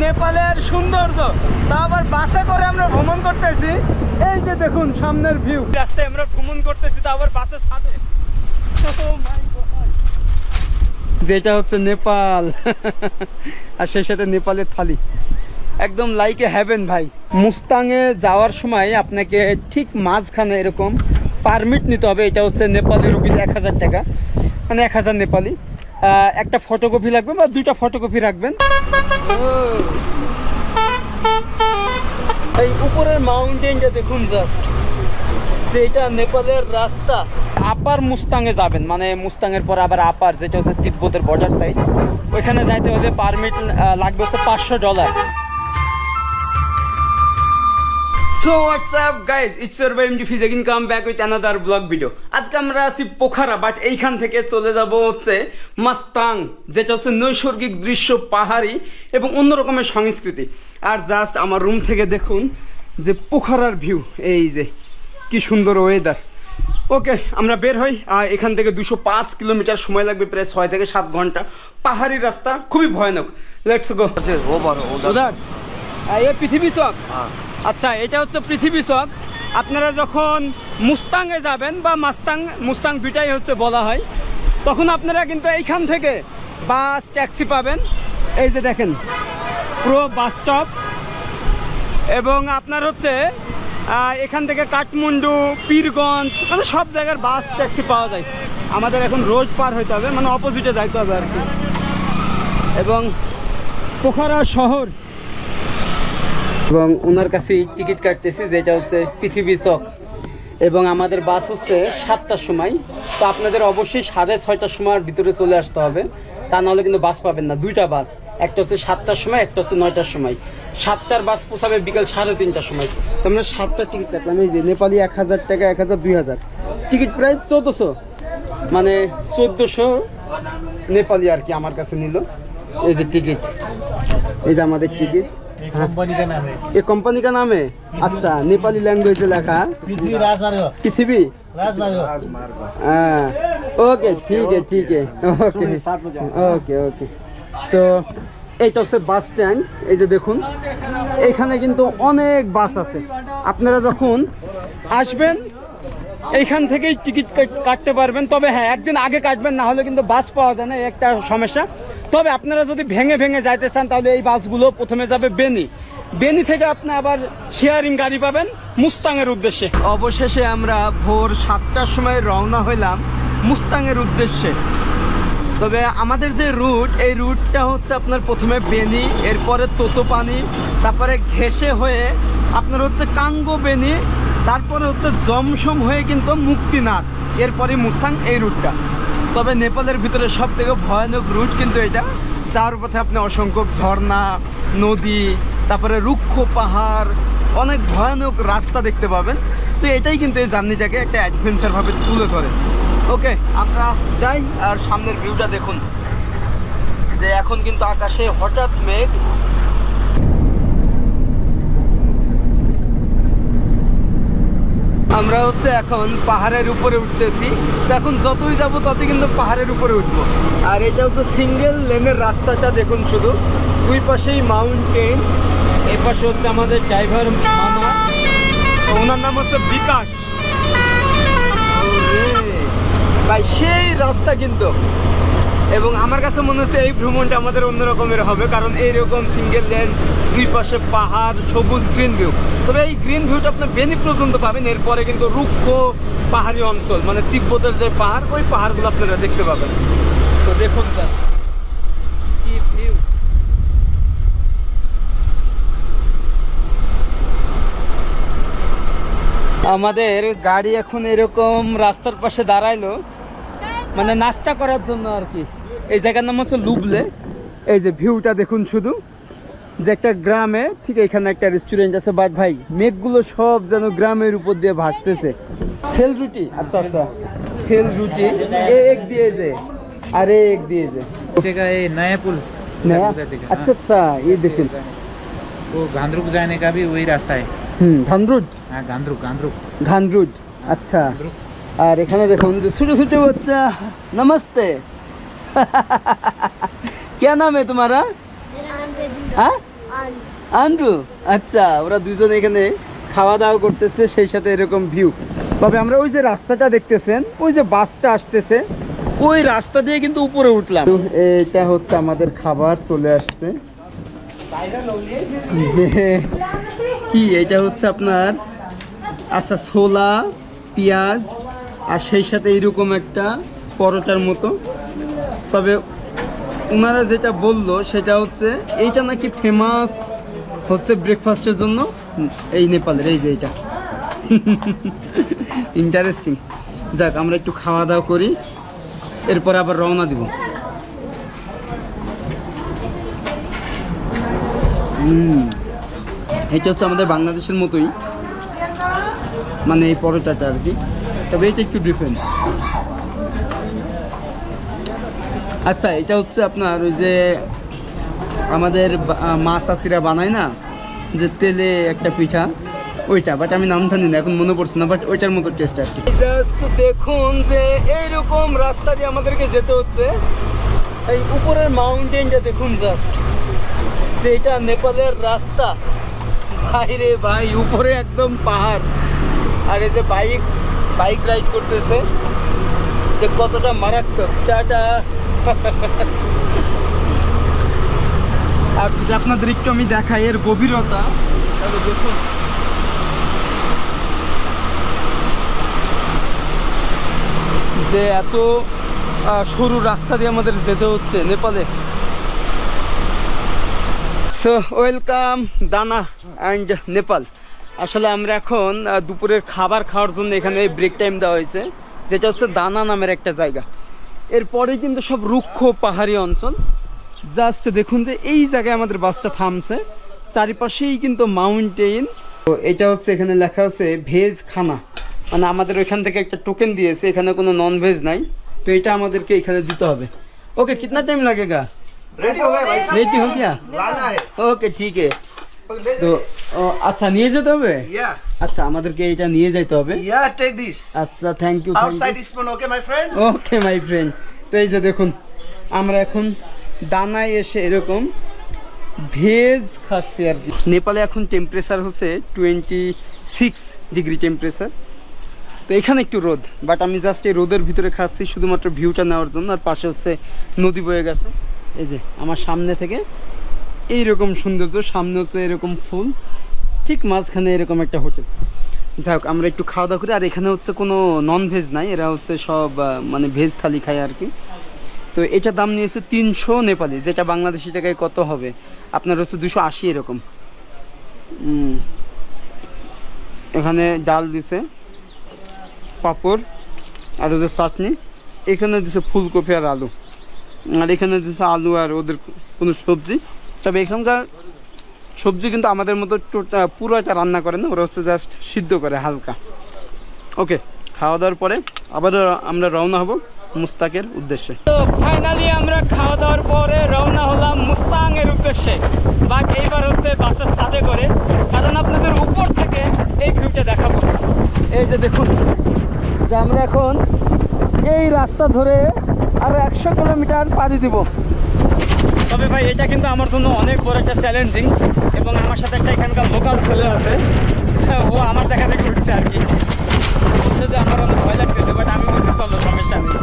নেপালের সৌন্দর্য, তা আবার বাসে করে আমরা ভ্রমণ করতেছি। এই যে দেখুন সামনের ভিউ, রাস্তায় আমরা ভ্রমণ করতেছি, তা আবার বাসের সাথে। যেটা হচ্ছে নেপাল আর সেই সাথে নেপালের থালি, একদম লাইক এ হ্যাভেন ভাই। মুস্তাংয়ে যাওয়ার সময় আপনাকে ঠিক মাঝখানে এরকম পারমিট নিতে হবে। এটা হচ্ছে নেপালি রুপিতে 1000 টাকা, মানে 1000 নেপালি। একটা ফটোকপি লাগবে বা 2টা ফটোকপি রাখবেন। এই উপরের মাউন্টেনটা দেখুন জাস্ট, যে এটা নেপালের রাস্তা। আপার মুস্তাংয়ে যাবেন, মানে মুস্তাংয়ের পর আবার আপার, যেটা হচ্ছে তিব্বতের বর্ডার সাইড, ওইখানে যাইতে হলে পারমিট লাগবে হচ্ছে $500। So what's up guys, it's your boy MD Fiz again, come back with another vlog video. আজকে আমরা আছি পোখারা, বাট এইখান থেকে চলে যাব হচ্ছে মাস্তাং, যেটা হচ্ছে নৈসর্গিক দৃশ্য, পাহাড়ি এবং অন্য রকমের সংস্কৃতি। আর জাস্ট আমার রুম থেকে দেখুন যে পোখারার ভিউ, এই যে কি সুন্দর ওয়েদার। ওকে, আমরা বের হই। আর এখান থেকে 205 কিলোমিটার, সময় লাগবে প্রায় 6 থেকে 7 ঘন্টা। পাহাড়ি রাস্তা, খুবই ভয়ানক। Let's go. এই পৃথিবী চক, আচ্ছা এটা হচ্ছে পৃথিবী চক। আপনারা যখন মুস্তাংয়ে যাবেন বা মুস্তাং দুইটাই হচ্ছে বলা হয়, তখন আপনারা কিন্তু এইখান থেকে বাস ট্যাক্সি পাবেন। এই যে দেখেন পুরো বাস স্টপ, এবং আপনার হচ্ছে এখান থেকে কাঠমান্ডু, পীরগঞ্জ, মানে সব জায়গার বাস ট্যাক্সি পাওয়া যায়। আমাদের এখন রোড পার হইতে হবে, মানে অপোজিটে যাইতে হবে আর কি। এবং পোখারা শহর, এবং ওনার কাছে টিকিট কাটতেছি, যেটা হচ্ছে পৃথিবী চক। এবং আমাদের বাস হচ্ছে 7টার সময়, তো আপনাদের অবশ্যই 6:30টার সময়ের ভিতরে চলে আসতে হবে, তা নাহলে কিন্তু বাস পাবেন না। 2টা বাস, একটা হচ্ছে 7টার সময়, একটা হচ্ছে 9টার সময়। 7টার বাস পৌঁছাবে বিকেল 3:30টার সময়। তো আমরা 7টার টিকিট কাটলাম। এই যে নেপালি 1000 টাকা, 1000, 2000 টিকিট প্রায় 1400, মানে 1400 নেপালি আর কি আমার কাছে নিল। এই যে টিকিট, এই যে আমাদের টিকিট। ये कंपनी का नाम है। अच्छा, नेपाली लैंग्वेज लिखा पृथ्वी राजमार्ग। हाँ, ओके ठीक है ओके ओके ओके। তো এইটা হচ্ছে বাস স্ট্যান্ড। এই যে দেখুন এখানে কিন্তু অনেক বাস আছে। আপনারা যখন আসবেন এইখান থেকেই টিকিট কাটতে পারবেন। তবে হ্যাঁ, একদিন আগে কাটবেন, না হলে কিন্তু বাস পাওয়া যায় না, একটা সমস্যা। তবে আপনারা যদি ভেঙে ভেঙে যাইতে চান, তাহলে এই বাসগুলো প্রথমে যাবে বেনি থেকে আপনি আবার শেয়ারিং গাড়ি পাবেন মুস্তাংয়ের উদ্দেশ্যে। অবশেষে আমরা ভোর 7টার সময় রওনা হইলাম মুস্তাংয়ের উদ্দেশ্যে। তবে আমাদের যে রুট, এই রুটটা হচ্ছে আপনার প্রথমে বেনি, এরপরে তোতোপানি, তারপরে ঘেসে হয়ে আপনার হচ্ছে কাঙ্গো বেনি, তারপরে হচ্ছে জমসম হয়ে কিন্তু মুক্তিনাথ, এরপরে মুস্তাং, এই রুটটা। তবে নেপালের ভিতরে সব থেকে ভয়ানক রুট কিন্তু এটা। যাওয়ার পথে আপনি অসংখ্য ঝর্ণা, নদী, তারপরে রুক্ষ পাহাড়, অনেক ভয়ানক রাস্তা দেখতে পাবেন। তো এটাই কিন্তু এই জার্নিটাকে একটা অ্যাডভেঞ্চার ভাবে তুলে ধরে। ওকে, আমরা যাই। আর সামনের ভিউটা দেখুন, যে এখন কিন্তু আকাশে হঠাৎ মেঘ। আমরা হচ্ছে এখন পাহাড়ের উপরে উঠতেছি। তো এখন যতই যাব ততই কিন্তু পাহাড়ের উপরে উঠবো। আর এটা হচ্ছে সিঙ্গেল লেনের রাস্তাটা দেখুন, শুধু দুই পাশেই মাউন্টেন। এই পাশে হচ্ছে আমাদের ড্রাইভার মামা, ওনার নাম হচ্ছে বিকাশ ভাই, সেই রাস্তা কিন্তু। এবং আমার কাছে মনে হচ্ছে এই ভ্রমণটা আমাদের অন্যরকমের হবে, কারণ এইরকম সিঙ্গেল লেন, দুই পাশে পাহাড়, সবুজ গ্রিন ভিউ। তবে এই গ্রিন ভিউটা আপনার বেনি পর্যন্ত পাবেন, এরপরে কিন্তু রুক্ষ পাহাড়ি অঞ্চল, মানে তিব্বতের যে পাহাড়, ওই পাহাড়গুলো আপনারা দেখতে পাবেন। তো দেখুন কি ভিউ। আমাদের গাড়ি এখন এরকম রাস্তার পাশে দাঁড়াইলো, মানে নাস্তা করার জন্য আর কি। এই জায়গার নাম হচ্ছে লুবলে। এই যে ভিউটা দেখুন, শুধু যে একটা গ্রামে ঠিক এখানে একটা রেস্টুরেন্ট আছে। বাট ভাই, মেঘগুলো সব যেন গ্রামের উপর দিয়ে ভাসতেছে। সেল রুটি, আচ্ছা আচ্ছা, সেল রুটি এক দিয়ে যে, আরে এক দিয়ে যে नया पुल, नया, अच्छा अच्छा, ये देखिए वो गांधरुक जाने का भी वही रास्ता है। धानरुड, हाँ गांधरुक गांधरुक धानरुड, अच्छा। আর এখানে দেখুন যে ছোট ছোট বাচ্চা। नमस्ते क्या नाम है तुम्हारा? मेरा नाम तेजुल। हाँ আন্ড্রু, আচ্ছা, ওরা দুজন এখানে খাওয়া দাওয়া করতেছে, সেই সাথে এরকম ভিউ। তবে আমরা ওই যে রাস্তাটা দেখতেছেন, ওই যে বাসটা আসতেছে, ওই রাস্তা দিয়ে কিন্তু উপরে উঠলাম। তো এটা হচ্ছে আমাদের খাবার চলে আসছে। যে কি এটা হচ্ছে আপনার, আচ্ছা, ছোলা, পেঁয়াজ আর সেই সাথে এইরকম একটা পরোটার মতো। তবে ওনারা যেটা বললো সেটা হচ্ছে এইটা নাকি ফেমাস হচ্ছে ব্রেকফাস্টের জন্য এই নেপালের, এই যে এটা ইন্টারেস্টিং। যাক, আমরা একটু খাওয়া দাওয়া করি, এরপরে আবার রওনা দিব। এটা হচ্ছে আমাদের বাংলাদেশের মতোই, মানে এই পরোটাটা আর কি, তবে এটা একটু ডিফারেন্ট। আচ্ছা, এটা হচ্ছে আপনার ওই যে আমাদের মাছ চাষিরা বানায় না, যে তেলে একটা পিঠা, ওইটা, বাট আমি নাম জানি না, এখন মনে পড়ছে না, বাট ওইটার মতো টেস্ট আর কি। জাস্ট দেখুন যে এইরকম রাস্তা দিয়ে আমাদেরকে যেতে হচ্ছে, এই উপরের মাউন্টেনটা দেখুন, জাস্ট যে এটা নেপালের রাস্তা। ভাই রে ভাই, উপরে একদম পাহাড়, আর এই যে বাইক রাইড করতেছে, যে কতটা মারাত্মক। টাটা। আর যদি আপনাদের একটু আমি দেখাই এর গভীরতা, তাহলে দেখুন যে এত সরু রাস্তা দিয়ে আমাদের যেতে হচ্ছে নেপালে। সো ওয়েলকাম দানা অ্যান্ড নেপাল। আসলে আমরা এখন দুপুরের খাবার খাওয়ার জন্য এখানে ব্রেক টাইম দেওয়া হয়েছে, যেটা হচ্ছে দানা নামের একটা জায়গা। এরপরে কিন্তু সব রুক্ষ পাহাড়ি অঞ্চল। জাস্ট দেখুন যে এই জায়গায় আমাদের বাসটা থামছে, চারিপাশেই কিন্তু মাউন্টেন। তো এটা হচ্ছে এখানে লেখা আছে ভেজ খানা, মানে আমাদের ওইখান থেকে একটা টোকেন দিয়েছে, এখানে কোনো নন ভেজ নাই, তো এটা আমাদেরকে এখানে দিতে হবে। ওকে, কিतना টাইম लगेगा? रेडी हो गया भाई साहब, रेडी हो गया? लाना है। ওকে, ঠিক আছে। তো আচ্ছা, নিয়ে যেতে হবে? या আচ্ছা, আমাদেরকে এটা নিয়ে যেতে হবে। या टेक दिस আচ্ছা, thank you. Outside spoon, okay my friend. Okay my friend. তো এই যে দেখুন, আমরা এখন দানায় এসে এরকম ভেজ খাচ্ছি আর কি। নেপালে এখন টেম্পারেচার হচ্ছে 26 ডিগ্রি টেম্পারেচার। তো এখানে একটু রোদ, বাট আমি জাস্ট এই রোদের ভিতরে খাচ্ছি শুধুমাত্র ভিউটা নেওয়ার জন্য। আর পাশে হচ্ছে নদী বয়ে গেছে, এই যে আমার সামনে থেকে এইরকম সৌন্দর্য, সামনে হচ্ছে এরকম ফুল, ঠিক মাঝখানে এরকম একটা হোটেল। যাই হোক, আমরা একটু খাওয়া দাওয়া করি। আর এখানে হচ্ছে কোনো নন ভেজ নাই, এরা হচ্ছে সব মানে ভেজ থালি খায় আর কি। তো এটা দাম নিয়েছে 300 নেপালি, যেটা বাংলাদেশি টাকায় কত হবে আপনার হচ্ছে 280 এরকম। এখানে ডাল দিছে, পাঁপড় আর ওদের চাটনি, এখানে দিছে ফুলকপি আর আলু, আর এখানে দিছে আলু আর ওদের কোনো সবজি। তবে এখানকার সবজি কিন্তু আমাদের মতো পুরোটা রান্না করে না, ওরা হচ্ছে জাস্ট সিদ্ধ করে হালকা। ওকে, খাওয়া দাওয়ার পরে আবার আমরা রওনা হব মুস্তাকের উদ্দেশ্যে। তো ফাইনালি আমরা খাওয়া দাওয়ার পরে রওনা হলাম মুস্তাংয়ের উদ্দেশ্যে। বাট এইবার হচ্ছে বাসের ছাদে করে, কারণ আপনাদের উপর থেকে এই ভিউটা দেখাবো। এই যে দেখুন যে আমরা এখন এই রাস্তা ধরে আরো 100 কিলোমিটার পাড়ি দিব। তবে ভাই, এটা কিন্তু আমার জন্য অনেক বড় একটা চ্যালেঞ্জিং, এবং আমার সাথে একটা এখানকার লোকাল ছেলে আছে, ও আমার দেখা দেখে উঠছে আর কি, বলছে যে আমার অনেক ভয় লাগতেছে, বাট আমি বলছি চলো, সমস্যা নেই।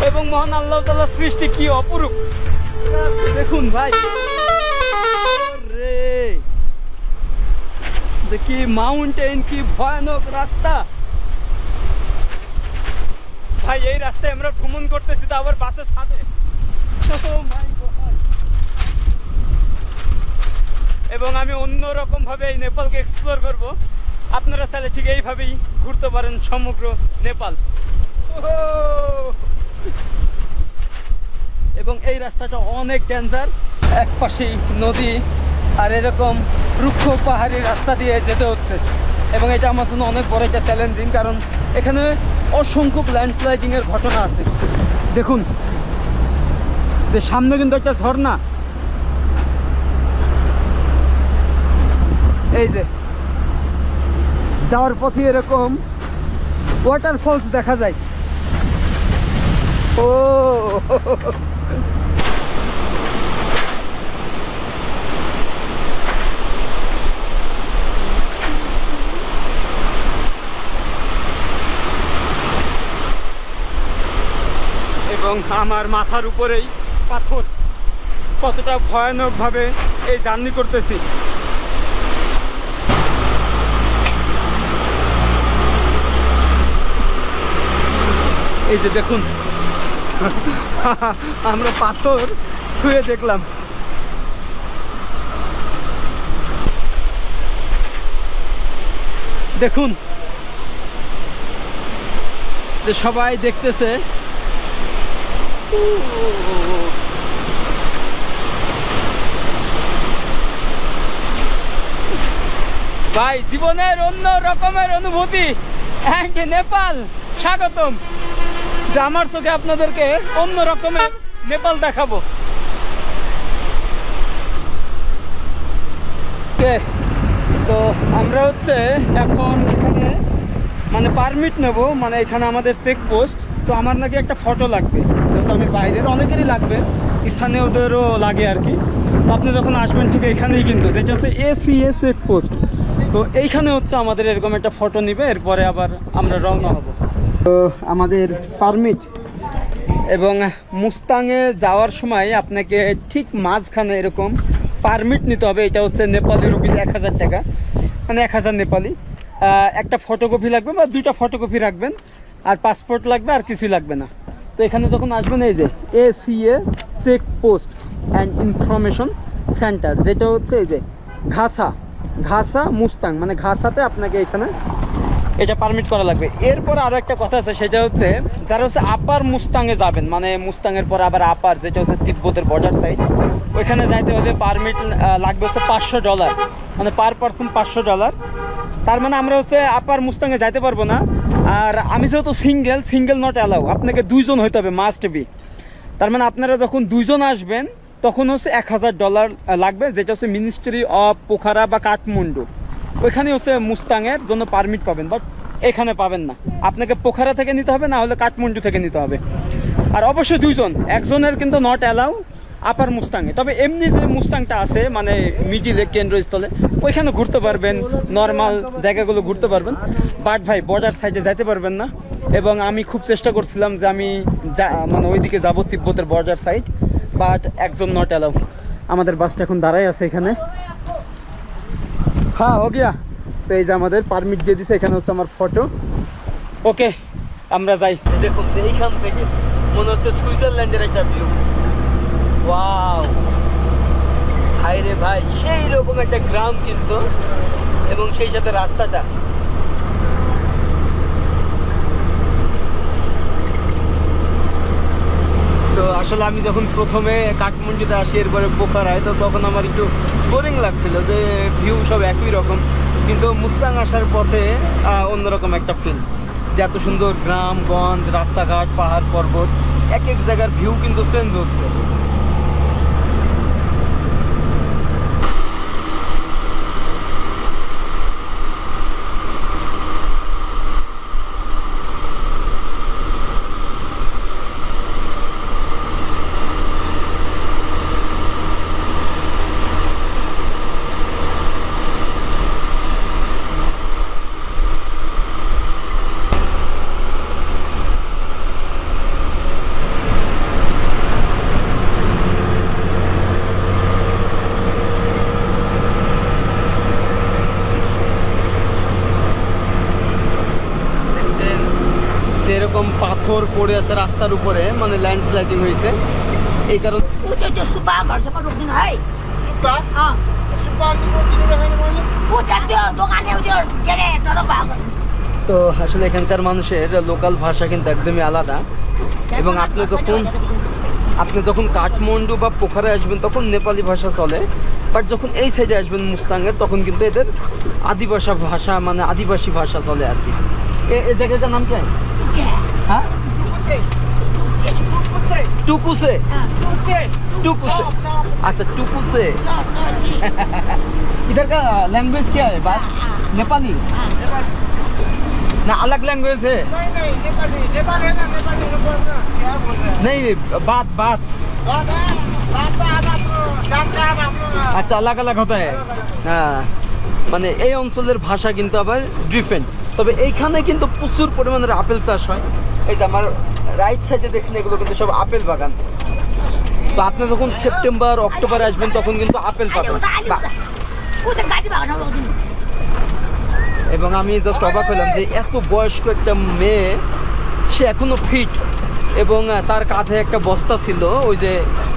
এবং মহান আল্লাহ তাআলার সৃষ্টি কি অপরূপ দেখুন ভাই রে দেখি মাউন্টেন কি ভয়ানক রাস্তা ভাই এই রাস্তায় আমরা ভ্রমণ করতেছি তো আবার বাসের সাথে Oh my God! এবং আমি অন্যরকম ভাবে এই নেপালকে এক্সপ্লোর করব আপনারা চাইলে ঠিক এইভাবেই ঘুরতে পারেন সমগ্র নেপাল এবং এই রাস্তাটা অনেক ডেঞ্জার এক পাশেই নদী আর এরকম রুক্ষ পাহাড়ি রাস্তা দিয়ে যেতে হচ্ছে এবং এটা আমার জন্য অনেক বড় একটা চ্যালেঞ্জিং কারণ এখানে অসংখ্য ল্যান্ডস্লাইডিং এর ঘটনা আছে দেখুন যে সামনে কিন্তু একটা ঝর্ণা এই যে যাওয়ার পথে এরকম ওয়াটারফলস দেখা যায় ও এবং আমার মাথার উপরেই পাথর কতটা ভয়ানকভাবে এই জার্নি করতেছি এই যে দেখুন আমরা পাথর ছুঁয়ে দেখলাম দেখুন যে সবাই দেখতেছে ভাই জীবনের অন্য রকমের অনুভূতি নেপাল স্বাগতম যে আমার চোখে আপনাদেরকে অন্য রকমের নেপাল দেখাবো তো আমরা হচ্ছে এখন এখানে মানে পারমিট নেব মানে এখানে আমাদের চেকপোস্ট তো আমার নাকি একটা ফটো লাগবে যেহেতু আমি বাইরের অনেকেরই লাগবে স্থানীয়দেরও লাগে আর কি তো আপনি যখন আসবেন ঠিক এখানেই কিন্তু যেটা হচ্ছে ACA চেকপোস্ট তো এইখানে হচ্ছে আমাদের এরকম একটা ফটো নিবে এরপরে আবার আমরা রওনা হব তো আমাদের পারমিট এবং মুস্তাংয়ে যাওয়ার সময় আপনাকে ঠিক মাঝখানে এরকম পারমিট নিতে হবে এটা হচ্ছে নেপালি রুপিতে 1000 টাকা মানে 1000 নেপালি একটা ফটোকপি লাগবে বা দুইটা ফটোকপি রাখবেন আর পাসপোর্ট লাগবে আর কিছুই লাগবে না তো এখানে যখন আসবেন এই যে ACA checkpost and information centre যেটা হচ্ছে এই যে ঘাসা মুস্তাং মানে ঘাসাতে আপনাকে এখানে এটা পারমিট করা লাগবে এরপর আরও একটা কথা আছে সেটা হচ্ছে যারা হচ্ছে আপার মুস্তাংয়ে যাবেন মানে মুস্তাংয়ের পর আবার আপার যেটা হচ্ছে তিব্বতের বর্ডার সাইড ওইখানে যাইতে হলে পারমিট লাগবে হচ্ছে $500 মানে পার পারসন $500 তার মানে আমরা হচ্ছে আপার মুস্তাংয়ে যাইতে পারবো না আর আমি যেহেতু সিঙ্গেল নট অ্যালাউ আপনাকে দুইজন হইতে হবে মাস্ট বি তার মানে আপনারা যখন দুইজন আসবেন তখন হচ্ছে $1000 লাগবে যেটা হচ্ছে মিনিস্ট্রি অফ পোখারা বা কাঠমান্ডু ওইখানে হচ্ছে মুস্তাংয়ের জন্য পারমিট পাবেন বাট এখানে পাবেন না আপনাকে পোখারা থেকে নিতে হবে না হলে কাঠমান্ডু থেকে নিতে হবে আর অবশ্যই দুইজন একজনের কিন্তু নট অ্যালাউ আপার মুস্তাংয়ে তবে এমনি যে মুস্তাংটা আছে মানে মিডিলে কেন্দ্রস্থলে ওইখানে ঘুরতে পারবেন নর্মাল জায়গাগুলো ঘুরতে পারবেন বাট ভাই বর্ডার সাইডে যাইতে পারবেন না এবং আমি খুব চেষ্টা করছিলাম যে আমি মানে ওইদিকে যাবো তিব্বতের বর্ডার সাইড বাট একজন নট অ্যালাউ আমাদের বাসটা এখন দাঁড়াই আছে এখানে হ্যাঁ হো গিয়া তো এই যে আমাদের পারমিট দিয়ে দিছে এখানে হচ্ছে আমার ফটো ওকে আমরা যাই দেখুন যে এইখান থেকে মনে হচ্ছে সুইজারল্যান্ডের একটা ভিউ ওয়াও ভাই রে ভাই সেই রকম একটা গ্রাম কিন্তু এবং সেই সাথে রাস্তাটা তো আসলে আমি যখন প্রথমে কাঠমান্ডুতে আসি এরপরে পোখারায় তো তখন আমার একটু বোরিং লাগছিল যে ভিউ সব একই রকম কিন্তু মুস্তাং আসার পথে অন্যরকম একটা ফিল যে এত সুন্দর গ্রামগঞ্জ রাস্তাঘাট পাহাড় পর্বত এক এক জায়গার ভিউ কিন্তু চেঞ্জ হচ্ছে যে এরকম পাথর পড়ে আছে রাস্তার উপরে, মানে ল্যান্ডস্লাইডিং হয়েছে এই কারণে। 우대도 수박 얼마나 먹긴 해. 수박? 어. 수박 이거 지금 하는 거니? 우대도 동안에 우대 걔네 저러고. তো আসলে এখানকার মানুষের লোকাল ভাষা কিন্তু একদমই আলাদা। এবং আপনি যখন কাঠমান্ডু বা পোখারায় আসবেন তখন নেপালি ভাষা চলে, বাট যখন এই সাইডে আসবেন মুস্তাঙের তখন কিন্তু এদের আদিবাসী ভাষা, মানে আদিবাসী ভাষা চলে আর কি। এই জায়গাটার নাম কি? হ্যাঁ, টুকুসে। टुकुसे। अच्छा टुकुसे। इधर का लैंग्वेज क्या है? बात नेपाली ना, अलग लैंग्वेज है? नहीं नेपाली, नेपाल है ना, नेपाली लोग बोलना क्या बोल रहे हैं? नहीं, बात बात बात है, बात तो आप जानते हैं आप लोग। আচ্ছা আলাদা আলাদা হতে হয়। হ্যাঁ, মানে এই অঞ্চলের ভাষা কিন্তু আবার ডিফারেন্ট। তবে এইখানে কিন্তু প্রচুর পরিমাণের আপেল চাষ হয়। এই যে আমার রাইট সাইডে দেখছেন এগুলো কিন্তু সব আপেল বাগান। তো আপনি যখন সেপ্টেম্বর অক্টোবরে আসবেন তখন কিন্তু আপেল পাবেন। এবং আমি জাস্ট অবাক হলাম যে এত বয়স্ক একটা মেয়ে, সে এখনো ফিট এবং তার কাঁধে একটা বস্তা ছিল, ওই যে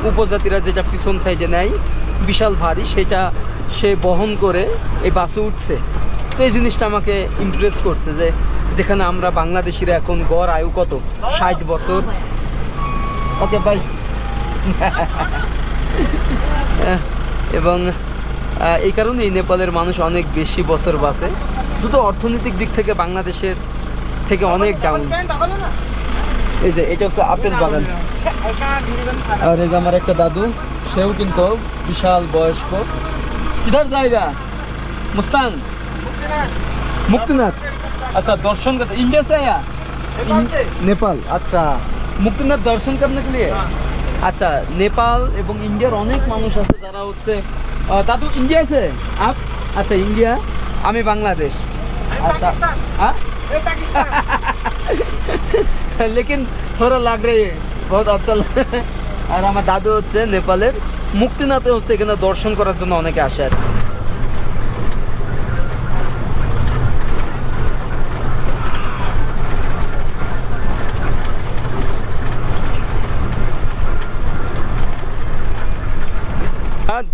উপজাতিরা যেটা পিছন সাইডে নেয় বিশাল ভারী, সেটা সে বহন করে এই বাসে উঠছে। তো এই জিনিসটা আমাকে ইমপ্রেস করছে যে যেখানে আমরা বাংলাদেশিরা এখন গড় আয়ু কত 60 বছর। Okay bye. এবং এই কারণেই নেপালের মানুষ অনেক বেশি বছর বাঁচে। শুধু অর্থনৈতিক দিক থেকে বাংলাদেশের থেকে অনেক ডাউন। এই যে এটা হচ্ছে আপেল বাগান। আর এই যে আমার একটা দাদু, সেও কিন্তু বিশাল বয়স্ক। কিধার জায়গা? মুস্তাং मुक्तिनाथ। अच्छा दर्शन करते इंडिया से आया? नेपाल। अच्छा मुक्तिनाथ दर्शन करने के लिए। আচ্ছা নেপাল এবং ইন্ডিয়ার অনেক মানুষ আছে যারা হচ্ছে। দাদু ইন্ডিয়া से आप? আচ্ছা ইন্ডিয়া, আমি বাংলাদেশ। अच्छा हाँ लेकिन थोड़ा लग रही है बहुत अच्छा। আর আমার দাদু হচ্ছে নেপালের মুক্তিনাথে হচ্ছে এখানে দর্শন করার জন্য অনেকে আসে আর কি।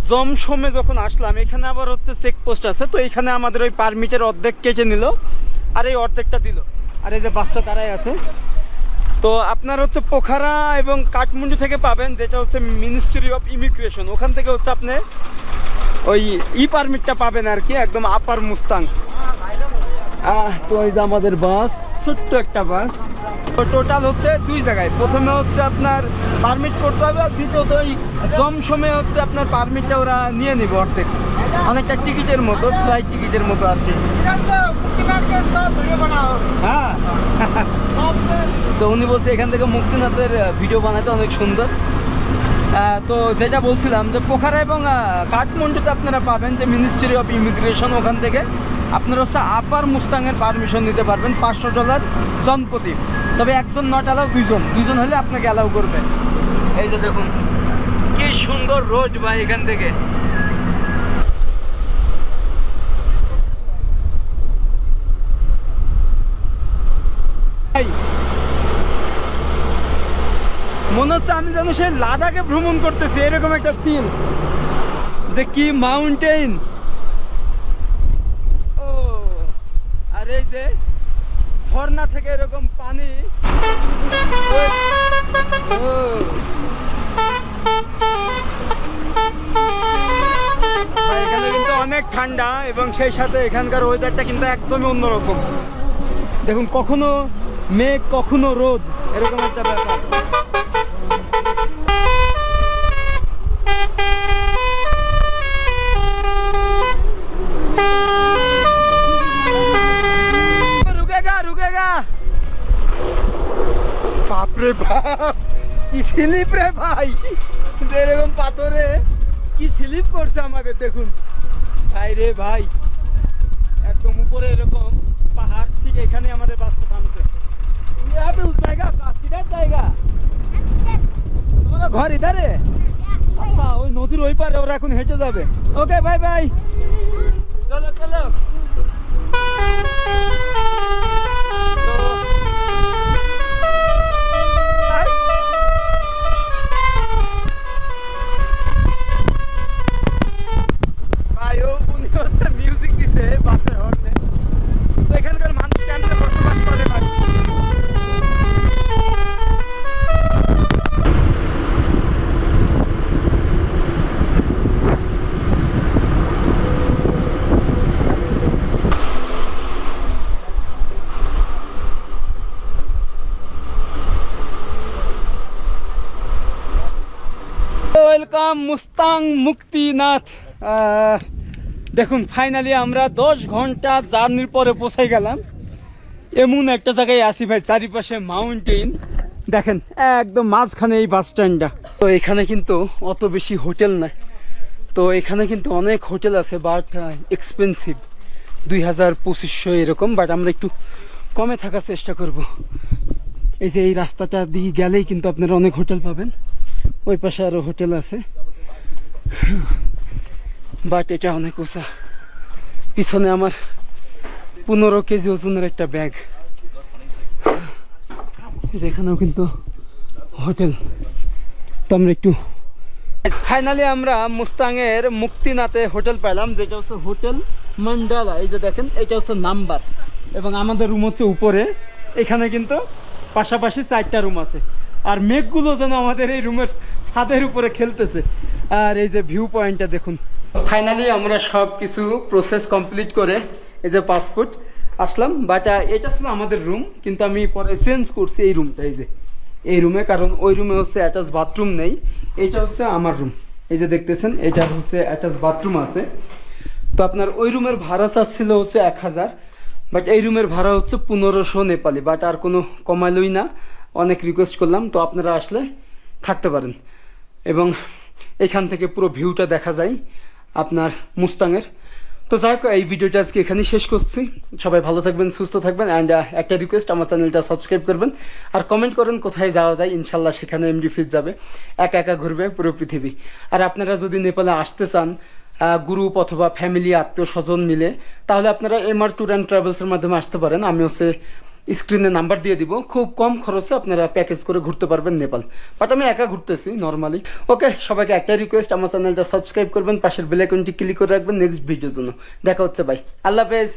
জমসমে যখন আসলাম এখানে আবার হচ্ছে চেকপোস্ট আছে, তো এখানে আমাদের ওই পারমিটের অর্ধেক কেটে নিল আর এই অর্ধেকটা দিল। আর এই যে বাসটা দাঁড়ায় আছে, তো আপনার হচ্ছে পোখারা এবং কাঠমান্ডু থেকে পাবেন, যেটা হচ্ছে মিনিস্ট্রি অফ ইমিগ্রেশন, ওখান থেকে হচ্ছে আপনি ওই পারমিটটা পাবেন আর কি, একদম আপার মুস্তাং। তো এই যে আমাদের বাস, ছোট্ট একটা বাস। তো টোটাল হচ্ছে 2 জায়গায়, প্রথমে হচ্ছে আপনার পারমিট করতে হবে, আর দ্বিতীয়ত ওই জমসমে হচ্ছে আপনার পারমিটটা ওরা নিয়ে নিবে অর্ধেক, অনেকটা টিকিটের মতো, ফ্লাইট টিকিটের মতো আর কি। হ্যাঁ তো উনি বলছে এখান থেকে মুক্তিনাথের ভিডিও বানাতে অনেক সুন্দর। তো যেটা বলছিলাম যে পোখারা এবং কাঠমান্ডুতে আপনারা পাবেন যে মিনিস্ট্রি অফ ইমিগ্রেশন, ওখান থেকে আপনারা হচ্ছে আপার মুস্তাংয়ের পারমিশন নিতে পারবেন $500 জনপ্রতি। তবে একজন নট অ্যালাউ, দুইজন হলে আপনাকে অ্যালাউ করবে। এই যে দেখুন কি সুন্দর রোড ভাই এখান থেকে। মনে হচ্ছে আমি যেন সে লাদাখে ভ্রমণ করতেছি, এরকম একটা ফিল, যে কি মাউন্টেন। ও আর এই যে ঝর্ণা থেকে এরকম পানি। এখানে কিন্তু অনেক ঠান্ডা এবং সেই সাথে এখানকার ওয়েদারটা কিন্তু একদমই অন্যরকম। দেখুন কখনো মেঘ কখনো রোদ, এরকম একটা ব্যাপার। বাপরে বাপ কি স্লিপ রে ভাই, এরকম পাথরে কি স্লিপ করছে আমাদের। দেখুন ভাই রে ভাই, একদম উপরে এরকম পাহাড়, ঠিক এখানে আমাদের বাসটা থামছে। জায়গা তোমার ঘর ইধারে? আচ্ছা ওই নদীর ওই পারে ওরা এখন হেঁটে যাবে। ওকে বাই বাই, চলো চলো। Welcome Mustang Muktinath. দেখুন ফাইনালি আমরা 10 ঘন্টা জার্নির পরে পৌঁছে গেলাম। এমন একটা জায়গায় আসি ভাই, চারিপাশে মাউন্টেন, দেখেন একদম মাঝখানে এই বাস স্ট্যান্ডটা। তো এখানে কিন্তু অত বেশি হোটেল নাই, তো এখানে কিন্তু অনেক হোটেল আছে বাট এক্সপেন্সিভ, 2000-2500 এরকম, বাট আমরা একটু কমে থাকার চেষ্টা করব। এই যে এই রাস্তাটা দিয়ে গেলেই কিন্তু আপনারা অনেক হোটেল পাবেন, ওই পাশে আরো হোটেল আছে, বাট এটা অনেক উঁচা। পিছনে আমার 15 কেজি ওজনের একটা ব্যাগ। এখানেও কিন্তু হোটেল, তো আমরা একটু ফাইনালি আমরা মুস্তাংয়ের মুক্তিনাথে হোটেল পেলাম, যেটা হচ্ছে হোটেল মান্ডালা। এই যে দেখেন এটা হচ্ছে নাম্বার, এবং আমাদের রুম হচ্ছে উপরে। এখানে কিন্তু পাশাপাশি 4টা রুম আছে, আর মেঘগুলো যেন আমাদের এই রুমের ছাদের উপরে খেলতেছে। আর এই যে ভিউ পয়েন্টটা দেখুন। ফাইনালি আমরা সব কিছু প্রসেস কমপ্লিট করে এই যে পাসপোর্ট আসলাম, বাট এটা ছিল আমাদের রুম, কিন্তু আমি পরে চেঞ্জ করছি এই রুমটা, এই যে এই রুমে, কারণ ওই রুমে হচ্ছে অ্যাটাচ বাথরুম নেই। এইটা হচ্ছে আমার রুম, এই যে দেখতেছেন এটা হচ্ছে অ্যাটাচ বাথরুম আছে। তো আপনার ওই রুমের ভাড়া চাচ্ছিল হচ্ছে 1000, বাট এই রুমের ভাড়া হচ্ছে 1500 নেপালি, বাট আর কোনো কমালোই না, অনেক রিকোয়েস্ট করলাম। তো আপনারা আসলে থাকতে পারেন, এবং এখান থেকে পুরো ভিউটা দেখা যায় আপনার মুস্তাংয়ের। তো যাই হোক, এই ভিডিওটা আজকে এখানেই শেষ করছি। সবাই ভালো থাকবেন, সুস্থ থাকবেন, অ্যান্ড একটা রিকোয়েস্ট, আমার চ্যানেলটা সাবস্ক্রাইব করবেন, আর কমেন্ট করেন কোথায় যাওয়া যায়। ইনশাল্লাহ সেখানে এমডি ফিজ যাবে, একা একা ঘুরবে পুরো পৃথিবী। আর আপনারা যদি নেপালে আসতে চান গ্রুপ অথবা ফ্যামিলি আত্মীয় স্বজন মিলে, তাহলে আপনারা MR ট্যুর অ্যান্ড ট্রাভেলসের মাধ্যমে আসতে পারেন। আমি হচ্ছে স্ক্রিনে নাম্বার দিয়ে দিব, খুব কম খরচে আপনারা প্যাকেজ করে ঘুরতে পারবেন নেপাল, বাট আমি একা ঘুরতেছি নর্মালি। ওকে, সবাইকে একটা রিকোয়েস্ট, আমার চ্যানেলটা সাবস্ক্রাইব করবেন, পাশের বেল আইকনটি ক্লিক করে রাখবেন নেক্সট ভিডিওর জন্য। দেখা হচ্ছে, বাই, আল্লাহ হাফেজ।